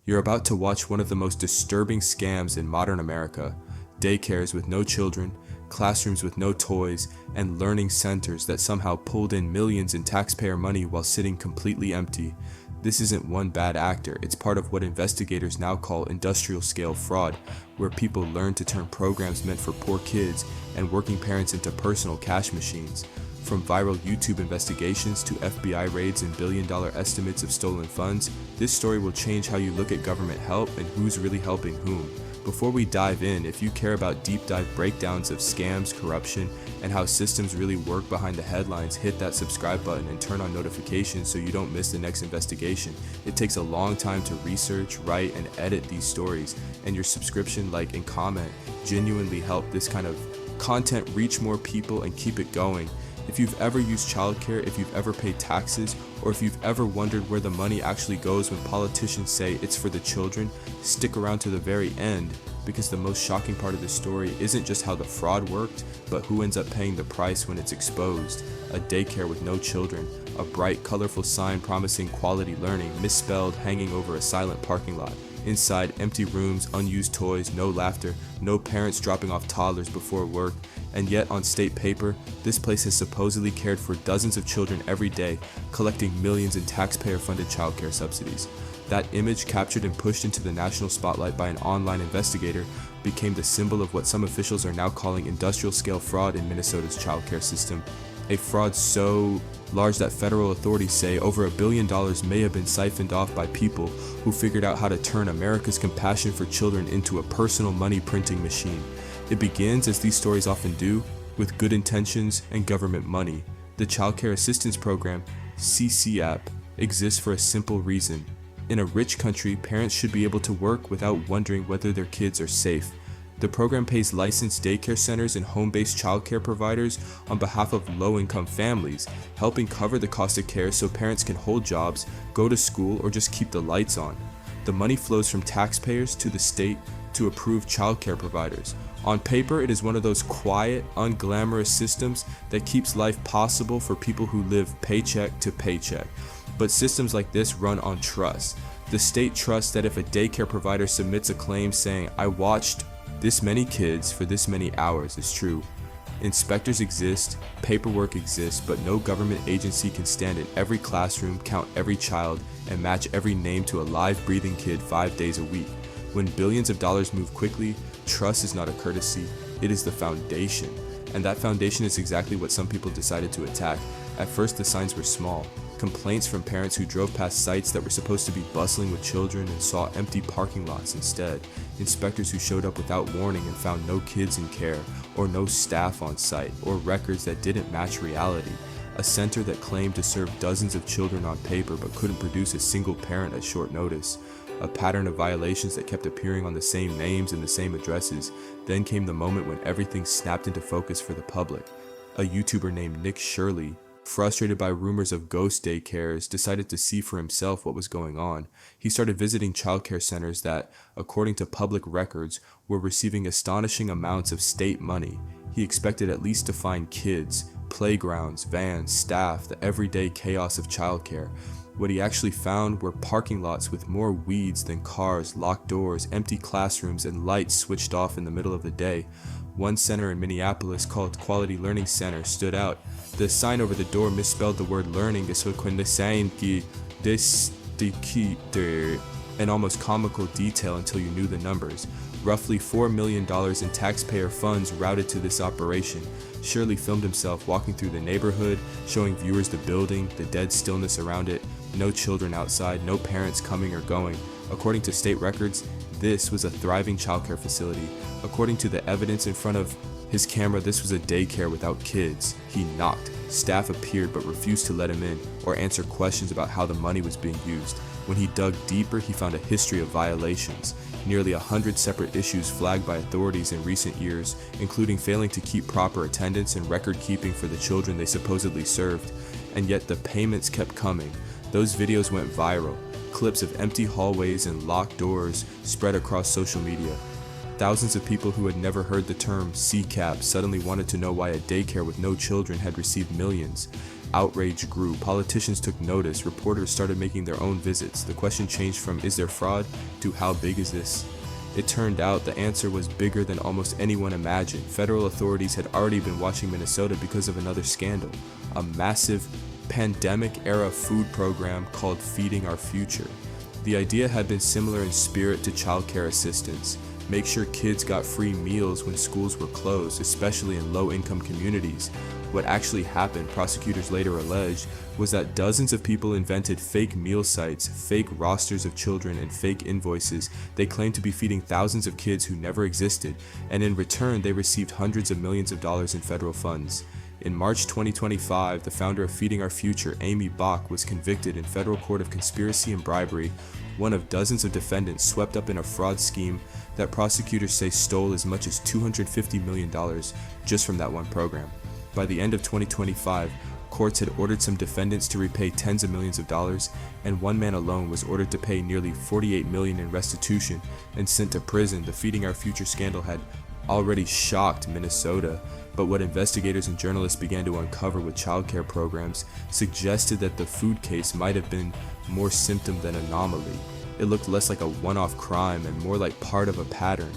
You're about to watch one of the most disturbing scams in modern America. Daycares with no children, classrooms with no toys, and learning centers that somehow pulled in millions in taxpayer money while sitting completely empty. This isn't one bad actor, it's part of what investigators now call industrial-scale fraud, where people learn to turn programs meant for poor kids and working parents into personal cash machines. From viral YouTube investigations to FBI raids and billion-dollar estimates of stolen funds, this story will change how you look at government help and who's really helping whom. Before we dive in, if you care about deep dive breakdowns of scams, corruption, and how systems really work behind the headlines, hit that subscribe button and turn on notifications so you don't miss the next investigation. It takes a long time to research, write, and edit these stories, and your subscription, like, and comment genuinely help this kind of content reach more people and keep it going. If you've ever used childcare, if you've ever paid taxes, or if you've ever wondered where the money actually goes when politicians say it's for the children, stick around to the very end, because the most shocking part of the story isn't just how the fraud worked, but who ends up paying the price when it's exposed. A daycare with no children, a bright, colorful sign promising quality learning, misspelled hanging over a silent parking lot. Inside, empty rooms, unused toys, no laughter, no parents dropping off toddlers before work, and yet on state paper, this place has supposedly cared for dozens of children every day, collecting millions in taxpayer-funded childcare subsidies. That image, captured and pushed into the national spotlight by an online investigator, became the symbol of what some officials are now calling industrial-scale fraud in Minnesota's childcare system. A fraud so large that federal authorities say over $1 billion may have been siphoned off by people who figured out how to turn America's compassion for children into a personal money printing machine. It begins, as these stories often do, with good intentions and government money. The Child Care Assistance Program, CCAP, exists for a simple reason. In a rich country, parents should be able to work without wondering whether their kids are safe. The program pays licensed daycare centers and home-based childcare providers on behalf of low-income families, helping cover the cost of care so parents can hold jobs, go to school, or just keep the lights on. The money flows from taxpayers to the state to approved childcare providers. On paper, it is one of those quiet, unglamorous systems that keeps life possible for people who live paycheck to paycheck. But systems like this run on trust. The state trusts that if a daycare provider submits a claim saying, "I watched this many kids for this many hours," is true. Inspectors exist, paperwork exists, but no government agency can stand in every classroom, count every child, and match every name to a live, breathing kid 5 days a week. When billions of dollars move quickly, trust is not a courtesy, it is the foundation. And that foundation is exactly what some people decided to attack. At first, the signs were small. Complaints from parents who drove past sites that were supposed to be bustling with children and saw empty parking lots instead. Inspectors who showed up without warning and found no kids in care, or no staff on site, or records that didn't match reality. A center that claimed to serve dozens of children on paper but couldn't produce a single parent at short notice. A pattern of violations that kept appearing on the same names and the same addresses. Then came the moment when everything snapped into focus for the public. A YouTuber named Nick Shirley, frustrated by rumors of ghost daycares, decided to see for himself what was going on. He started visiting childcare centers that, according to public records, were receiving astonishing amounts of state money. He expected at least to find kids, playgrounds, vans, staff, the everyday chaos of childcare. What he actually found were parking lots with more weeds than cars, locked doors, empty classrooms, and lights switched off in the middle of the day. One center in Minneapolis, called Quality Learning Center, stood out. The sign over the door misspelled the word learning, an almost comical detail until you knew the numbers. Roughly $4 million in taxpayer funds routed to this operation. Shirley filmed himself walking through the neighborhood, showing viewers the building, the dead stillness around it, no children outside, no parents coming or going. According to state records, this was a thriving childcare facility. According to the evidence in front of his camera, this was a daycare without kids. He knocked. Staff appeared but refused to let him in or answer questions about how the money was being used. When he dug deeper, he found a history of violations. Nearly 100 separate issues flagged by authorities in recent years, including failing to keep proper attendance and record keeping for the children they supposedly served. And yet the payments kept coming. Those videos went viral. Clips of empty hallways and locked doors spread across social media. Thousands of people who had never heard the term CCAP suddenly wanted to know why a daycare with no children had received millions. Outrage grew, politicians took notice, reporters started making their own visits. The question changed from "is there fraud?" to "how big is this?" It turned out the answer was bigger than almost anyone imagined. Federal authorities had already been watching Minnesota because of another scandal, a massive pandemic-era food program called Feeding Our Future. The idea had been similar in spirit to childcare assistance. Make sure kids got free meals when schools were closed, especially in low-income communities. What actually happened, prosecutors later alleged, was that dozens of people invented fake meal sites, fake rosters of children, and fake invoices. They claimed to be feeding thousands of kids who never existed, and in return they received hundreds of millions of dollars in federal funds. In March 2025, the founder of Feeding Our Future, Amy Bach, was convicted in federal court of conspiracy and bribery, one of dozens of defendants swept up in a fraud scheme that prosecutors say stole as much as $250 million just from that one program. By the end of 2025, courts had ordered some defendants to repay tens of millions of dollars, and one man alone was ordered to pay nearly $48 million in restitution and sent to prison. The Feeding Our Future scandal had already shocked Minnesota, but what investigators and journalists began to uncover with childcare programs suggested that the food case might have been more symptom than anomaly. It looked less like a one-off crime and more like part of a pattern,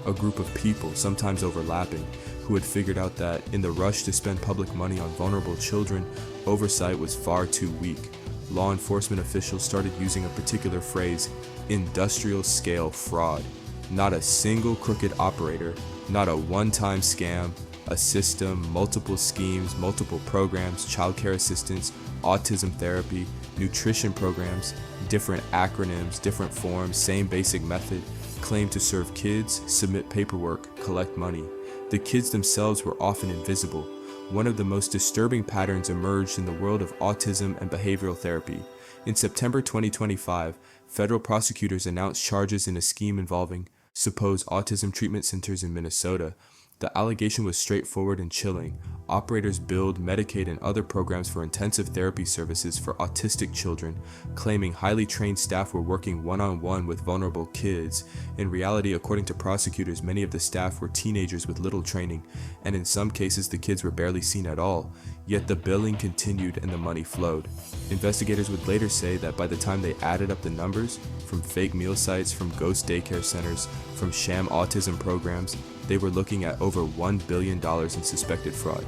a group of people, sometimes overlapping, who had figured out that in the rush to spend public money on vulnerable children, oversight was far too weak. Law enforcement officials started using a particular phrase, industrial-scale fraud. Not a single crooked operator, not a one-time scam, a system, multiple schemes, multiple programs, childcare assistance, autism therapy, nutrition programs, different acronyms, different forms, same basic method, claim to serve kids, submit paperwork, collect money. The kids themselves were often invisible. One of the most disturbing patterns emerged in the world of autism and behavioral therapy. In September 2025, federal prosecutors announced charges in a scheme involving supposed autism treatment centers in Minnesota. The allegation was straightforward and chilling. Operators billed Medicaid and other programs for intensive therapy services for autistic children, claiming highly trained staff were working one-on-one with vulnerable kids. In reality, according to prosecutors, many of the staff were teenagers with little training, and in some cases the kids were barely seen at all. Yet the billing continued and the money flowed. Investigators would later say that by the time they added up the numbers, from fake meal sites, from ghost daycare centers, from sham autism programs, they were looking at over $1 billion in suspected fraud.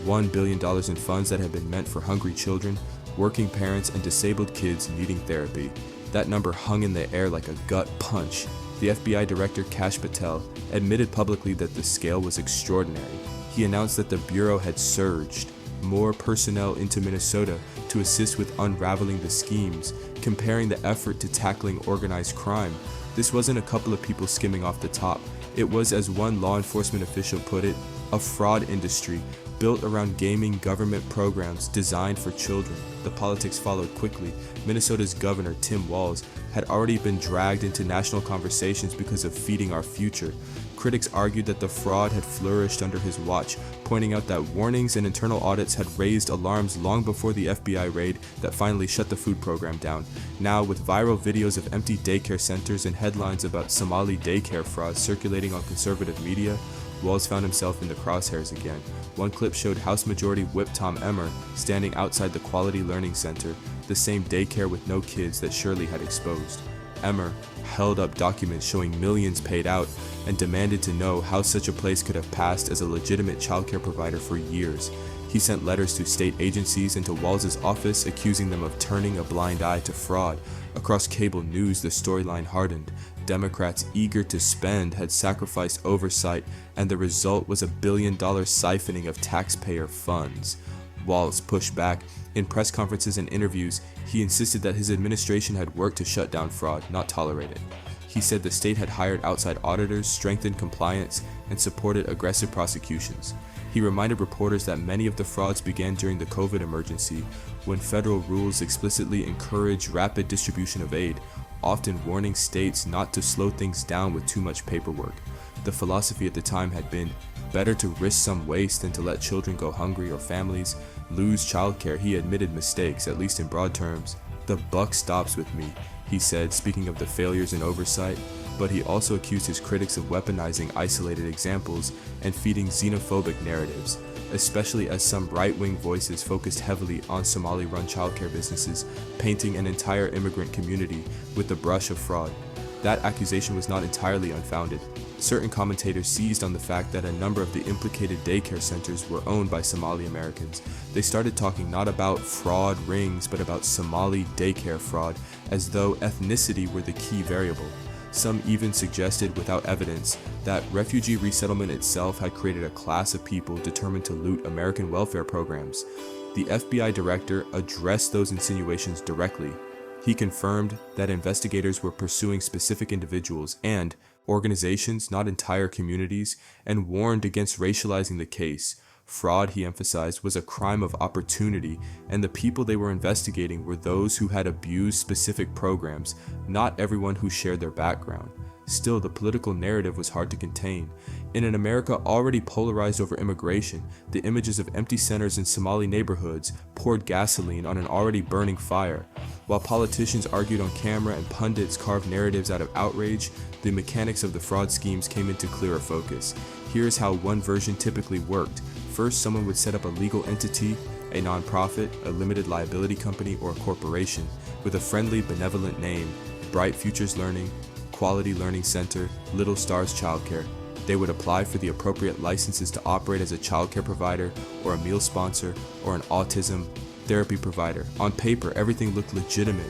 $1 billion in funds that had been meant for hungry children, working parents, and disabled kids needing therapy. That number hung in the air like a gut punch. The FBI Director Kash Patel admitted publicly that the scale was extraordinary. He announced that the Bureau had surged more personnel into Minnesota to assist with unraveling the schemes, comparing the effort to tackling organized crime. This wasn't a couple of people skimming off the top. It was, as one law enforcement official put it, a fraud industry built around gaming government programs designed for children. The politics followed quickly. Minnesota's Governor Tim Walz had already been dragged into national conversations because of Feeding Our Future. Critics argued that the fraud had flourished under his watch, pointing out that warnings and internal audits had raised alarms long before the FBI raid that finally shut the food program down. Now, with viral videos of empty daycare centers and headlines about Somali daycare fraud circulating on conservative media, Walz found himself in the crosshairs again. One clip showed House Majority Whip Tom Emmer standing outside the Quality Learning Center, the same daycare with no kids that Shirley had exposed. Emmer held up documents showing millions paid out and demanded to know how such a place could have passed as a legitimate childcare provider for years. He sent letters to state agencies and to Walz's office accusing them of turning a blind eye to fraud. Across cable news, the storyline hardened. Democrats eager to spend had sacrificed oversight, and the result was $1 billion siphoning of taxpayer funds. Walz pushed back. In press conferences and interviews, he insisted that his administration had worked to shut down fraud, not tolerate it. He said the state had hired outside auditors, strengthened compliance, and supported aggressive prosecutions. He reminded reporters that many of the frauds began during the COVID emergency, when federal rules explicitly encouraged rapid distribution of aid, often warning states not to slow things down with too much paperwork. The philosophy at the time had been, better to risk some waste than to let children go hungry or families lose childcare. He admitted mistakes, at least in broad terms. "The buck stops with me," he said, speaking of the failures in oversight. but he also accused his critics of weaponizing isolated examples and feeding xenophobic narratives, especially as some right-wing voices focused heavily on Somali-run childcare businesses, painting an entire immigrant community with the brush of fraud. That accusation was not entirely unfounded. Certain commentators seized on the fact that a number of the implicated daycare centers were owned by Somali Americans. They started talking not about fraud rings, but about Somali daycare fraud, as though ethnicity were the key variable. Some even suggested, without evidence, that refugee resettlement itself had created a class of people determined to loot American welfare programs. The FBI director addressed those insinuations directly. He confirmed that investigators were pursuing specific individuals and organizations, not entire communities, and warned against racializing the case. Fraud, he emphasized, was a crime of opportunity, and the people they were investigating were those who had abused specific programs, not everyone who shared their background. Still, the political narrative was hard to contain. In an America already polarized over immigration, the images of empty centers in Somali neighborhoods poured gasoline on an already burning fire. While politicians argued on camera and pundits carved narratives out of outrage, the mechanics of the fraud schemes came into clearer focus. Here's how one version typically worked. First, someone would set up a legal entity, a nonprofit, a limited liability company, or a corporation with a friendly, benevolent name: Bright Futures Learning, Quality Learning Center, Little Stars Childcare. They would apply for the appropriate licenses to operate as a childcare provider, or a meal sponsor, or an autism therapy provider. On paper, everything looked legitimate.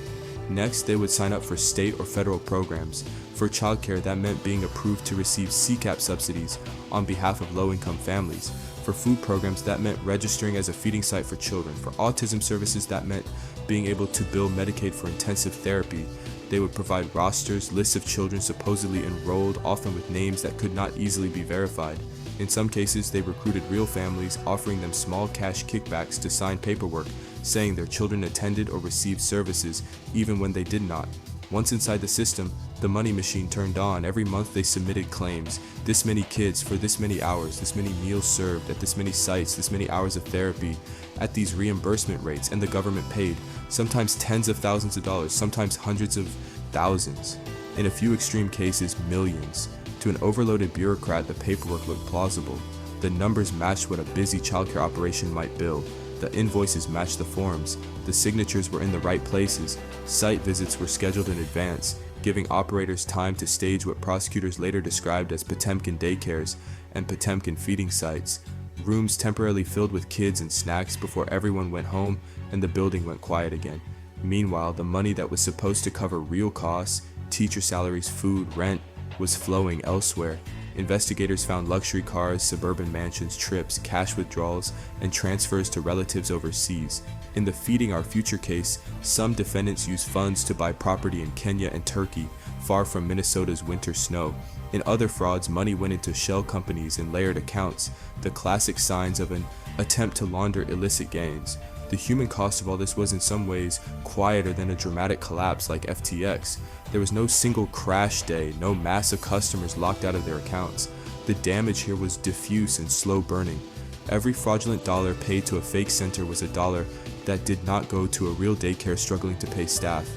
Next, they would sign up for state or federal programs. For childcare, that meant being approved to receive CCAP subsidies on behalf of low-income families. For food programs, that meant registering as a feeding site for children. For autism services, that meant being able to bill Medicaid for intensive therapy. They would provide rosters, lists of children supposedly enrolled, often with names that could not easily be verified. In some cases, they recruited real families, offering them small cash kickbacks to sign paperwork saying their children attended or received services even when they did not. Once inside the system, the money machine turned on. Every month they submitted claims. This many kids for this many hours, this many meals served at this many sites, this many hours of therapy at these reimbursement rates, and the government paid, sometimes tens of thousands of dollars, sometimes hundreds of thousands, in a few extreme cases, millions. To an overloaded bureaucrat, the paperwork looked plausible. The numbers matched what a busy childcare operation might bill. The invoices matched the forms. The signatures were in the right places. Site visits were scheduled in advance, giving operators time to stage what prosecutors later described as Potemkin daycares and Potemkin feeding sites. Rooms temporarily filled with kids and snacks before everyone went home and the building went quiet again. Meanwhile, the money that was supposed to cover real costs, teacher salaries, food, rent, was flowing elsewhere. Investigators found luxury cars, suburban mansions, trips, cash withdrawals, and transfers to relatives overseas. In the Feeding Our Future case, some defendants used funds to buy property in Kenya and Turkey, far from Minnesota's winter snow. In other frauds, money went into shell companies and layered accounts, the classic signs of an attempt to launder illicit gains. The human cost of all this was in some ways quieter than a dramatic collapse like FTX. There was no single crash day, no massive customers locked out of their accounts. The damage here was diffuse and slow burning. Every fraudulent dollar paid to a fake center was a dollar that did not go to a real daycare struggling to pay staff.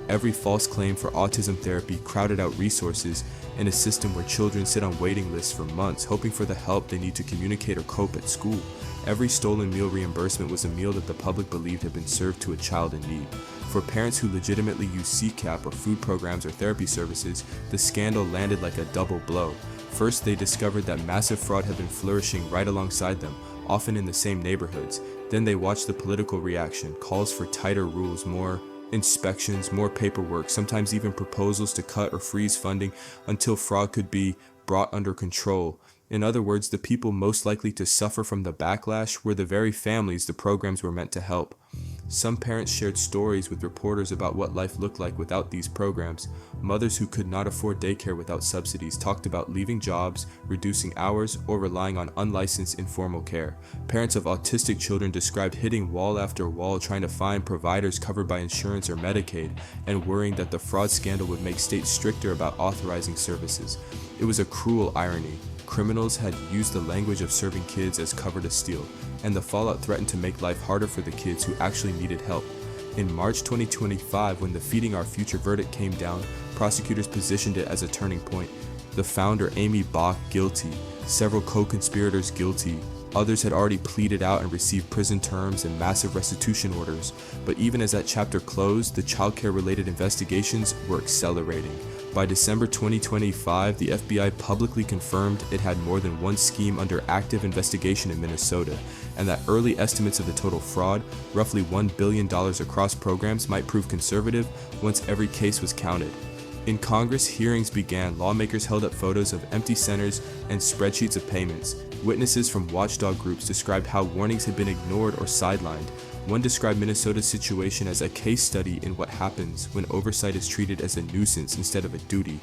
Every false claim for autism therapy crowded out resources in a system where children sit on waiting lists for months, hoping for the help they need to communicate or cope at school. Every stolen meal reimbursement was a meal that the public believed had been served to a child in need. For parents who legitimately used CCAP or food programs or therapy services, the scandal landed like a double blow. First, they discovered that massive fraud had been flourishing right alongside them, often in the same neighborhoods. Then they watched the political reaction, calls for tighter rules, more inspections, more paperwork, sometimes even proposals to cut or freeze funding until fraud could be brought under control. In other words, the people most likely to suffer from the backlash were the very families the programs were meant to help. Some parents shared stories with reporters about what life looked like without these programs. Mothers who could not afford daycare without subsidies talked about leaving jobs, reducing hours, or relying on unlicensed informal care. Parents of autistic children described hitting wall after wall trying to find providers covered by insurance or Medicaid, and worrying that the fraud scandal would make states stricter about authorizing services. It was a cruel irony. Criminals had used the language of serving kids as cover to steal, and the fallout threatened to make life harder for the kids who actually needed help. In March 2025, when the Feeding Our Future verdict came down, prosecutors positioned it as a turning point. The founder, Amy Bach, guilty. Several co-conspirators guilty. Others had already pleaded out and received prison terms and massive restitution orders. But even as that chapter closed, the childcare-related investigations were accelerating. By December 2025, the FBI publicly confirmed it had more than one scheme under active investigation in Minnesota, and that early estimates of the total fraud, roughly $1 billion across programs, might prove conservative once every case was counted. In Congress, hearings began. Lawmakers held up photos of empty centers and spreadsheets of payments. Witnesses from watchdog groups described how warnings had been ignored or sidelined. One described Minnesota's situation as a case study in what happens when oversight is treated as a nuisance instead of a duty.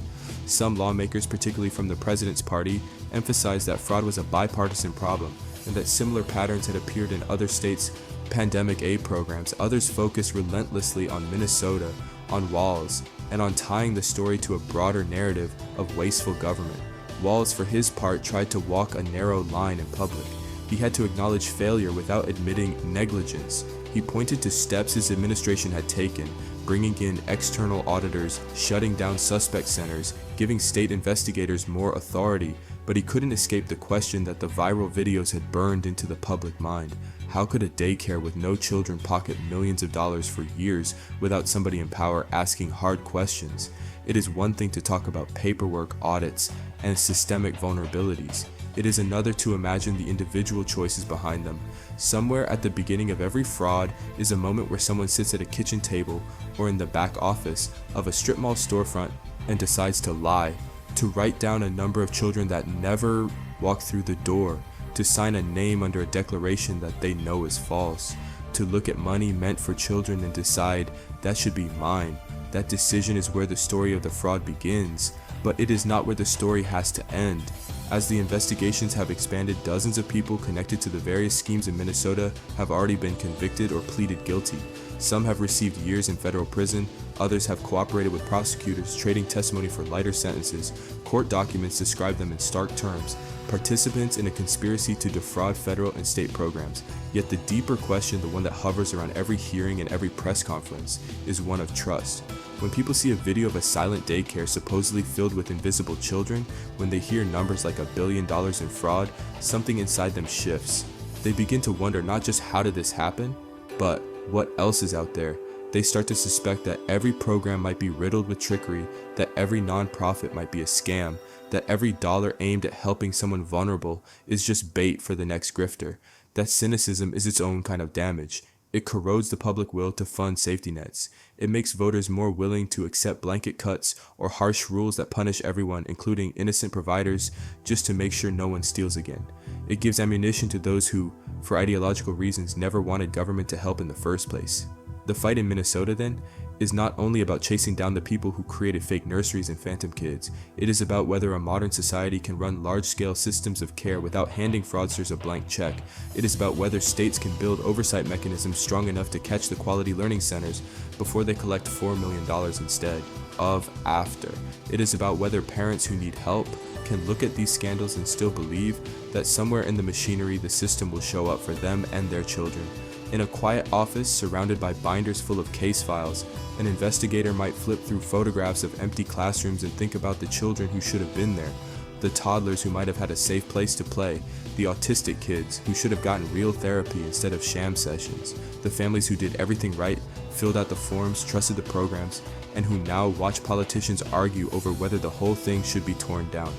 Some lawmakers, particularly from the president's party, emphasized that fraud was a bipartisan problem and that similar patterns had appeared in other states' pandemic aid programs. Others focused relentlessly on Minnesota, on Walz, and on tying the story to a broader narrative of wasteful government. Walz, for his part, tried to walk a narrow line in public. He had to acknowledge failure without admitting negligence. He pointed to steps his administration had taken, bringing in external auditors, shutting down suspect centers, giving state investigators more authority, but he couldn't escape the question that the viral videos had burned into the public mind. How could a daycare with no children pocket millions of dollars for years without somebody in power asking hard questions? It is one thing to talk about paperwork, audits, and systemic vulnerabilities. It is another to imagine the individual choices behind them. Somewhere at the beginning of every fraud is a moment where someone sits at a kitchen table or in the back office of a strip mall storefront and decides to lie, to write down a number of children that never walk through the door, to sign a name under a declaration that they know is false, to look at money meant for children and decide that should be mine. That decision is where the story of the fraud begins, but it is not where the story has to end. As the investigations have expanded, dozens of people connected to the various schemes in Minnesota have already been convicted or pleaded guilty. Some have received years in federal prison, others have cooperated with prosecutors, trading testimony for lighter sentences. Court documents describe them in stark terms: participants in a conspiracy to defraud federal and state programs. Yet the deeper question, the one that hovers around every hearing and every press conference, is one of trust. When people see a video of a silent daycare supposedly filled with invisible children, when they hear numbers like $1 billion in fraud, something inside them shifts. They begin to wonder not just how did this happen, but what else is out there. They start to suspect that every program might be riddled with trickery, that every nonprofit might be a scam, that every dollar aimed at helping someone vulnerable is just bait for the next grifter. That cynicism is its own kind of damage. It corrodes the public will to fund safety nets. It makes voters more willing to accept blanket cuts or harsh rules that punish everyone, including innocent providers, just to make sure no one steals again. It gives ammunition to those who, for ideological reasons, never wanted government to help in the first place. The fight in Minnesota, then, is not only about chasing down the people who created fake nurseries and phantom kids. It is about whether a modern society can run large-scale systems of care without handing fraudsters a blank check. It is about whether states can build oversight mechanisms strong enough to catch the quality learning centers before they collect $4 million instead of after. It is about whether parents who need help can look at these scandals and still believe that somewhere in the machinery the system will show up for them and their children. In a quiet office surrounded by binders full of case files, an investigator might flip through photographs of empty classrooms and think about the children who should have been there, the toddlers who might have had a safe place to play, the autistic kids who should have gotten real therapy instead of sham sessions, the families who did everything right, filled out the forms, trusted the programs, and who now watch politicians argue over whether the whole thing should be torn down.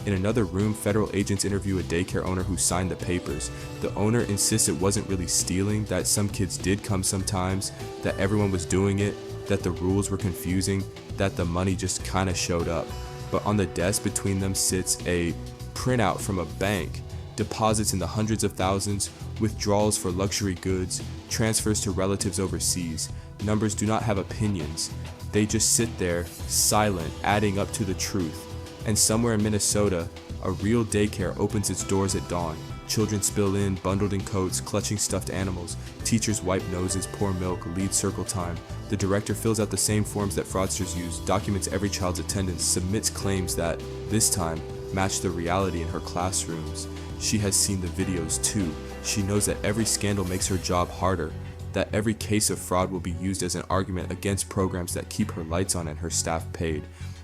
In another room, federal agents interview a daycare owner who signed the papers. The owner insists it wasn't really stealing, that some kids did come sometimes, that everyone was doing it, that the rules were confusing, that the money just kinda showed up. But on the desk between them sits a printout from a bank, deposits in the hundreds of thousands, withdrawals for luxury goods, transfers to relatives overseas. Numbers do not have opinions. They just sit there, silent, adding up to the truth. And somewhere in Minnesota, a real daycare opens its doors at dawn. Children spill in, bundled in coats, clutching stuffed animals. Teachers wipe noses, pour milk, lead circle time. The director fills out the same forms that fraudsters use, documents every child's attendance, submits claims that, this time, match the reality in her classrooms. She has seen the videos too. She knows that every scandal makes her job harder. that every case of fraud will be used as an argument against programs that keep her lights on and her staff paid.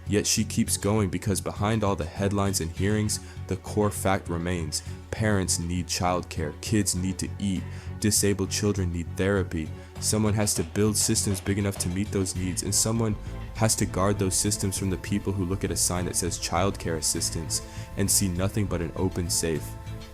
Yet she keeps going because behind all the headlines and hearings, the core fact remains. Parents need childcare, kids need to eat, disabled children need therapy. Someone has to build systems big enough to meet those needs, and someone has to guard those systems from the people who look at a sign that says childcare assistance and see nothing but an open safe.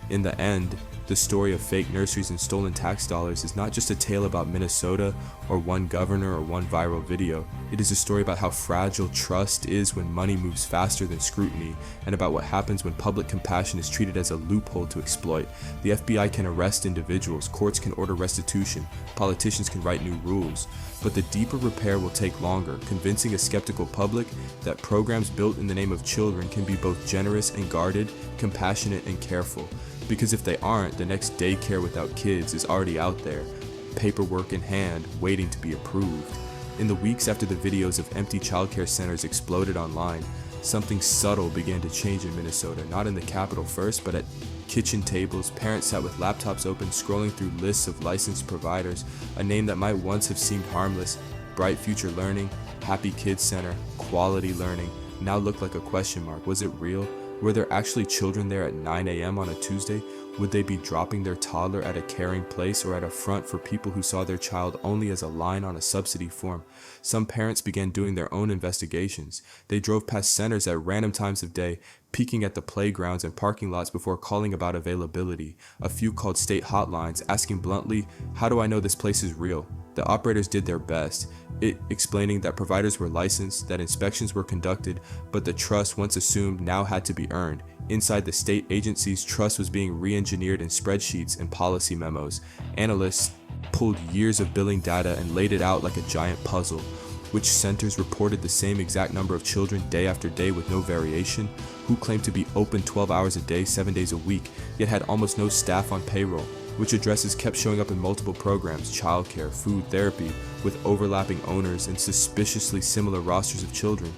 In the end, the story of fake nurseries and stolen tax dollars is not just a tale about Minnesota or one governor or one viral video. It is a story about how fragile trust is when money moves faster than scrutiny, and about what happens when public compassion is treated as a loophole to exploit. The FBI can arrest individuals, courts can order restitution, politicians can write new rules, but the deeper repair will take longer, convincing a skeptical public that programs built in the name of children can be both generous and guarded, compassionate and careful. Because if they aren't, the next daycare without kids is already out there, paperwork in hand, waiting to be approved. In the weeks after the videos of empty childcare centers exploded online, something subtle began to change in Minnesota, not in the capital first, but at kitchen tables. Parents sat with laptops open, scrolling through lists of licensed providers. A name that might once have seemed harmless, Bright Future Learning, Happy Kids Center, Quality Learning, now looked like a question mark. Was it real? Were there actually children there at 9 a.m. on a Tuesday? Would they be dropping their toddler at a caring place or at a front for people who saw their child only as a line on a subsidy form? Some parents began doing their own investigations. They drove past centers at random times of day, peeking at the playgrounds and parking lots before calling about availability. A few called state hotlines, asking bluntly, "How do I know this place is real?" The operators did their best, explaining that providers were licensed, that inspections were conducted, but the trust once assumed now had to be earned. Inside the state agencies, trust was being re-engineered in spreadsheets and policy memos. Analysts pulled years of billing data and laid it out like a giant puzzle. Which centers reported the same exact number of children day after day with no variation? Who claimed to be open 12 hours a day, 7 days a week, yet had almost no staff on payroll? Which addresses kept showing up in multiple programs, childcare, food, therapy, with overlapping owners and suspiciously similar rosters of children?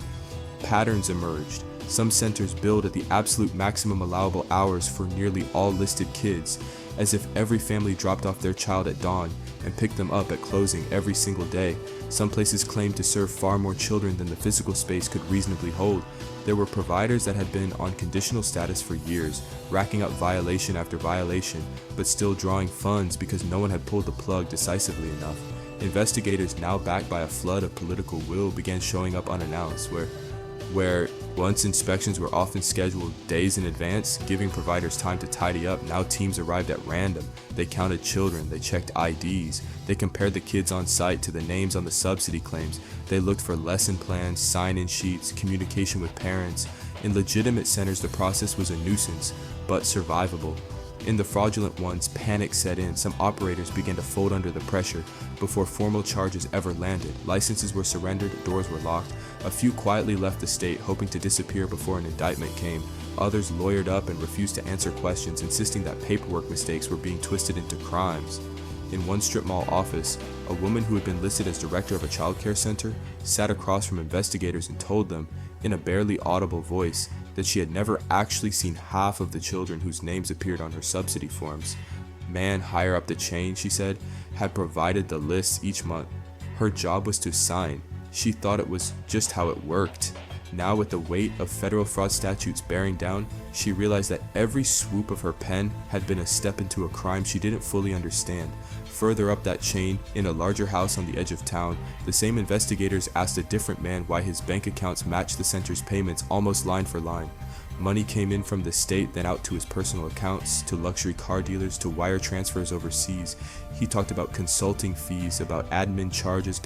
Patterns emerged. Some centers billed at the absolute maximum allowable hours for nearly all listed kids, as if every family dropped off their child at dawn and picked them up at closing every single day. Some places claimed to serve far more children than the physical space could reasonably hold. There were providers that had been on conditional status for years, racking up violation after violation, but still drawing funds because no one had pulled the plug decisively enough. Investigators, now backed by a flood of political will, began showing up unannounced, where once inspections were often scheduled days in advance, giving providers time to tidy up. Now teams arrived at random. They counted children, they checked IDs, they compared the kids on site to the names on the subsidy claims. They looked for lesson plans, sign-in sheets, communication with parents. In legitimate centers, the process was a nuisance, but survivable. In the fraudulent ones, panic set in. Some operators began to fold under the pressure before formal charges ever landed. Licenses were surrendered, doors were locked. A few quietly left the state, hoping to disappear before an indictment came. Others lawyered up and refused to answer questions, insisting that paperwork mistakes were being twisted into crimes. In one strip mall office, a woman who had been listed as director of a childcare center sat across from investigators and told them, in a barely audible voice, that she had never actually seen half of the children whose names appeared on her subsidy forms. Man higher up the chain, she said, had provided the lists each month. Her job was to sign. She thought it was just how it worked. Now, with the weight of federal fraud statutes bearing down, she realized that every swoop of her pen had been a step into a crime she didn't fully understand. Further up that chain, in a larger house on the edge of town, the same investigators asked a different man why his bank accounts matched the center's payments almost line for line. Money came in from the state, then out to his personal accounts, to luxury car dealers, to wire transfers overseas. He talked about consulting fees, about admin charges,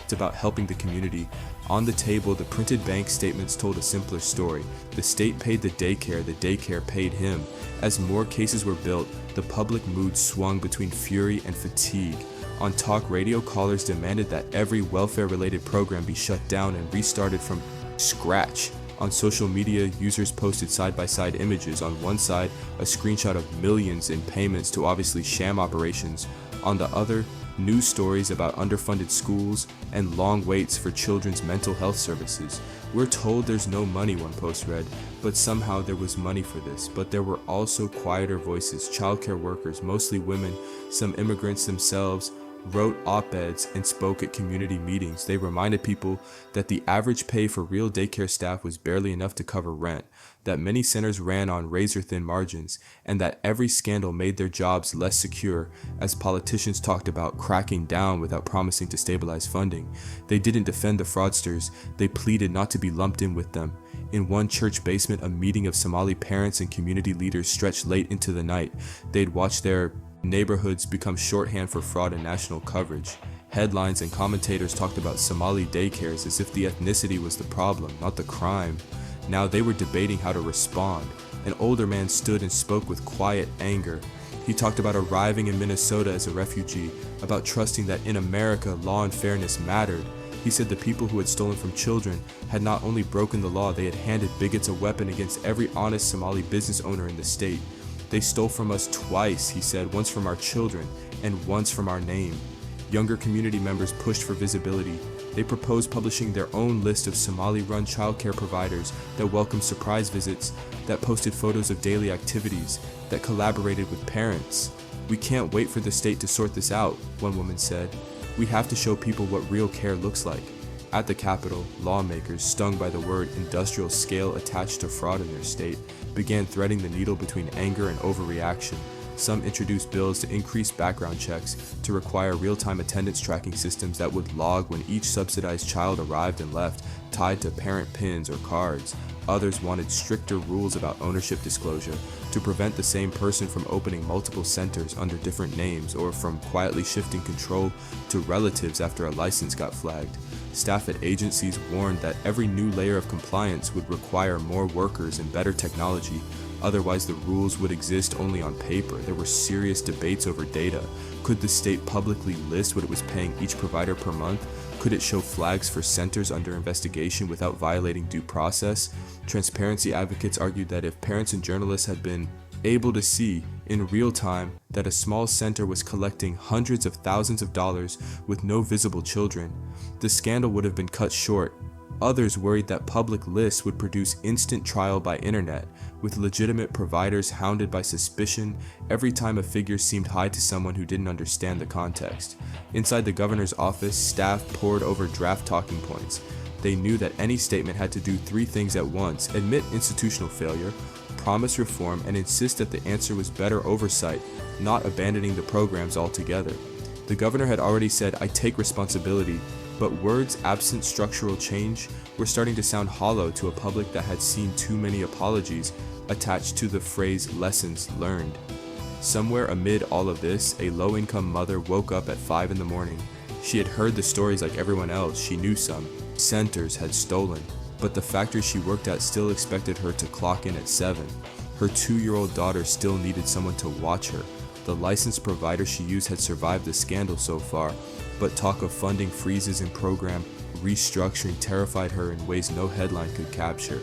it's about helping the community. On the table, the printed bank statements told a simpler story. The state paid the daycare paid him. As more cases were built, the public mood swung between fury and fatigue. On talk radio, callers demanded that every welfare-related program be shut down and restarted from scratch. On social media, users posted side-by-side images. On one side, a screenshot of millions in payments to obviously sham operations. On the other, news stories about underfunded schools and long waits for children's mental health services. "We're told there's no money," one post read, but somehow there was money for this. But there were also quieter voices, childcare workers, mostly women, some immigrants themselves, wrote op-eds and spoke at community meetings. They reminded people that the average pay for real daycare staff was barely enough to cover rent, that many centers ran on razor-thin margins, and that every scandal made their jobs less secure as politicians talked about cracking down without promising to stabilize funding. They didn't defend the fraudsters, they pleaded not to be lumped in with them. In one church basement, a meeting of Somali parents and community leaders stretched late into the night. They'd watched their neighborhoods become shorthand for fraud and national coverage. Headlines and commentators talked about Somali daycares as if the ethnicity was the problem, not the crime. Now they were debating how to respond. An older man stood and spoke with quiet anger. He talked about arriving in Minnesota as a refugee, about trusting that in America law and fairness mattered. He said the people who had stolen from children had not only broken the law, they had handed bigots a weapon against every honest Somali business owner in the state. "They stole from us twice," he said, "once from our children and once from our name." Younger community members pushed for visibility. They proposed publishing their own list of Somali-run childcare providers that welcomed surprise visits, that posted photos of daily activities, that collaborated with parents. "We can't wait for the state to sort this out," one woman said. "We have to show people what real care looks like." At the Capitol, lawmakers, stung by the word industrial scale attached to fraud in their state, began threading the needle between anger and overreaction. Some introduced bills to increase background checks, to require real-time attendance tracking systems that would log when each subsidized child arrived and left, tied to parent pins or cards. Others wanted stricter rules about ownership disclosure, to prevent the same person from opening multiple centers under different names or from quietly shifting control to relatives after a license got flagged. Staff at agencies warned that every new layer of compliance would require more workers and better technology. Otherwise, the rules would exist only on paper. There were serious debates over data. Could the state publicly list what it was paying each provider per month? Could it show flags for centers under investigation without violating due process? Transparency advocates argued that if parents and journalists had been able to see in real time that a small center was collecting hundreds of thousands of dollars with no visible children, the scandal would have been cut short. Others worried that public lists would produce instant trial by internet, with legitimate providers hounded by suspicion every time a figure seemed high to someone who didn't understand the context. Inside the governor's office, staff pored over draft talking points. They knew that any statement had to do three things at once: admit institutional failure, promise reform, and insist that the answer was better oversight, not abandoning the programs altogether. The governor had already said, "I take responsibility," but words absent structural change were starting to sound hollow to a public that had seen too many apologies attached to the phrase "lessons learned." Somewhere amid all of this, a low-income mother woke up at 5 in the morning. She had heard the stories like everyone else. She knew some centers had stolen, but the factory she worked at still expected her to clock in at 7. Her 2-year-old daughter still needed someone to watch her. The licensed provider she used had survived the scandal so far, but talk of funding freezes and program restructuring terrified her in ways no headline could capture.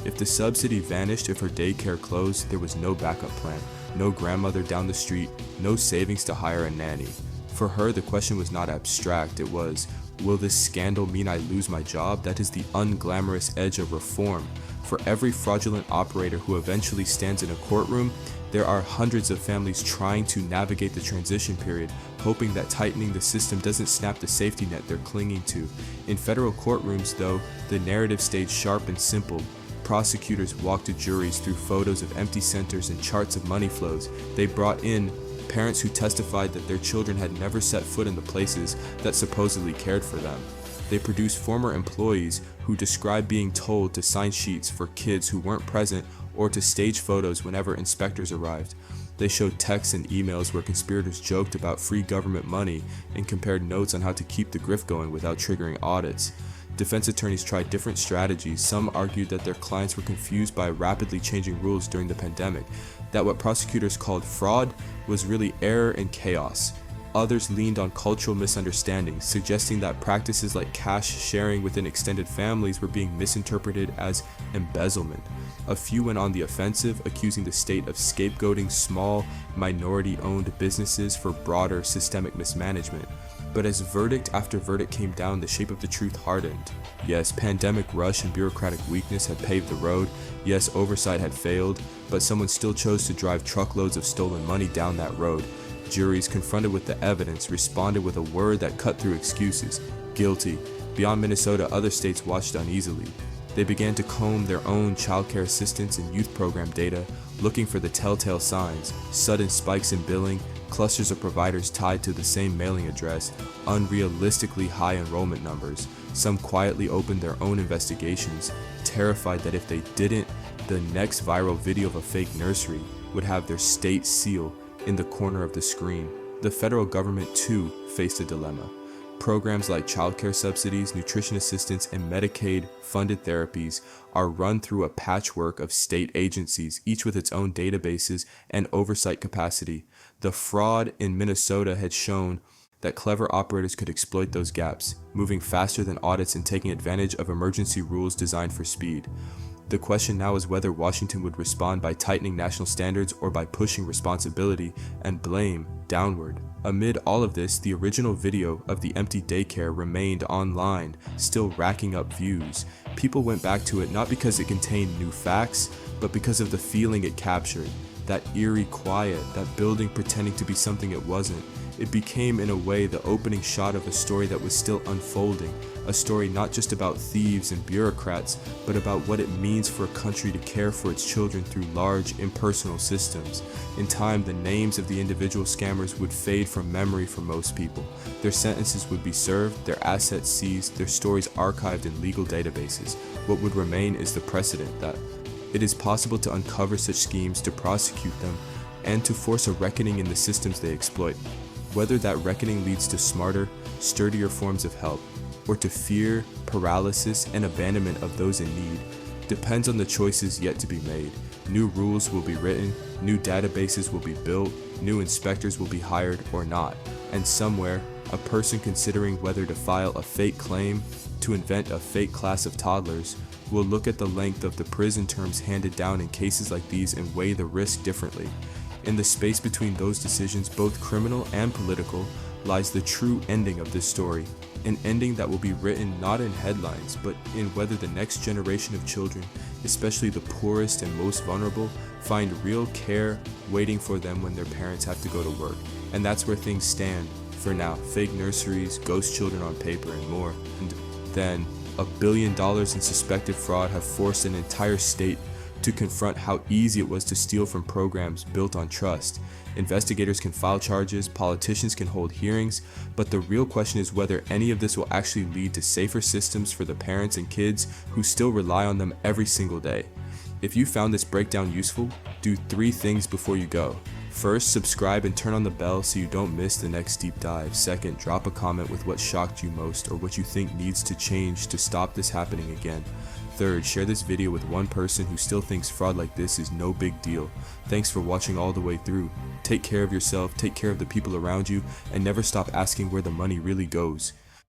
If the subsidy vanished, if her daycare closed, there was no backup plan, no grandmother down the street, no savings to hire a nanny. For her, the question was not abstract, it was, will this scandal mean I lose my job? That is the unglamorous edge of reform. For every fraudulent operator who eventually stands in a courtroom, there are hundreds of families trying to navigate the transition period, hoping that tightening the system doesn't snap the safety net they're clinging to. In federal courtrooms, though, the narrative stayed sharp and simple. Prosecutors walked to juries through photos of empty centers and charts of money flows. They brought in parents who testified that their children had never set foot in the places that supposedly cared for them. They produced former employees who described being told to sign sheets for kids who weren't present or to stage photos whenever inspectors arrived. They showed texts and emails where conspirators joked about free government money and compared notes on how to keep the grift going without triggering audits. Defense attorneys tried different strategies. Some argued that their clients were confused by rapidly changing rules during the pandemic, that what prosecutors called fraud was really error and chaos. Others leaned on cultural misunderstandings, suggesting that practices like cash sharing within extended families were being misinterpreted as embezzlement. A few went on the offensive, accusing the state of scapegoating small, minority-owned businesses for broader systemic mismanagement. But as verdict after verdict came down, the shape of the truth hardened. Yes, pandemic rush and bureaucratic weakness had paved the road. Yes, oversight had failed, but someone still chose to drive truckloads of stolen money down that road. Juries, confronted with the evidence, responded with a word that cut through excuses: guilty. Beyond Minnesota, other states watched uneasily. They began to comb their own childcare assistance and youth program data, looking for the telltale signs: sudden spikes in billing, clusters of providers tied to the same mailing address, unrealistically high enrollment numbers. Some quietly opened their own investigations, terrified that if they didn't, the next viral video of a fake nursery would have their state seal in the corner of the screen. The federal government too faced a dilemma. Programs like childcare subsidies, nutrition assistance, and Medicaid-funded therapies are run through a patchwork of state agencies, each with its own databases and oversight capacity. The fraud in Minnesota had shown that clever operators could exploit those gaps, moving faster than audits and taking advantage of emergency rules designed for speed. The question now is whether Washington would respond by tightening national standards or by pushing responsibility and blame downward. Amid all of this, the original video of the empty daycare remained online, still racking up views. People went back to it not because it contained new facts, but because of the feeling it captured. That eerie quiet, that building pretending to be something it wasn't. It became, in a way, the opening shot of a story that was still unfolding, a story not just about thieves and bureaucrats, but about what it means for a country to care for its children through large, impersonal systems. In time, the names of the individual scammers would fade from memory for most people. Their sentences would be served, their assets seized, their stories archived in legal databases. What would remain is the precedent that it is possible to uncover such schemes, to prosecute them, and to force a reckoning in the systems they exploit. Whether that reckoning leads to smarter, sturdier forms of help, or to fear, paralysis, and abandonment of those in need, depends on the choices yet to be made. New rules will be written, new databases will be built, new inspectors will be hired or not, and somewhere, a person considering whether to file a fake claim to invent a fake class of toddlers will look at the length of the prison terms handed down in cases like these and weigh the risk differently. In the space between those decisions, both criminal and political, lies the true ending of this story. An ending that will be written not in headlines, but in whether the next generation of children, especially the poorest and most vulnerable, find real care waiting for them when their parents have to go to work. And that's where things stand for now. Fake nurseries, ghost children on paper, and more. And then, $1 billion in suspected fraud have forced an entire state to confront how easy it was to steal from programs built on trust. Investigators can file charges, politicians can hold hearings, but the real question is whether any of this will actually lead to safer systems for the parents and kids who still rely on them every single day. If you found this breakdown useful, do 3 things before you go. First, subscribe and turn on the bell so you don't miss the next deep dive. Second, drop a comment with what shocked you most or what you think needs to change to stop this happening again. Third, share this video with one person who still thinks fraud like this is no big deal. Thanks for watching all the way through. Take care of yourself, take care of the people around you, and never stop asking where the money really goes.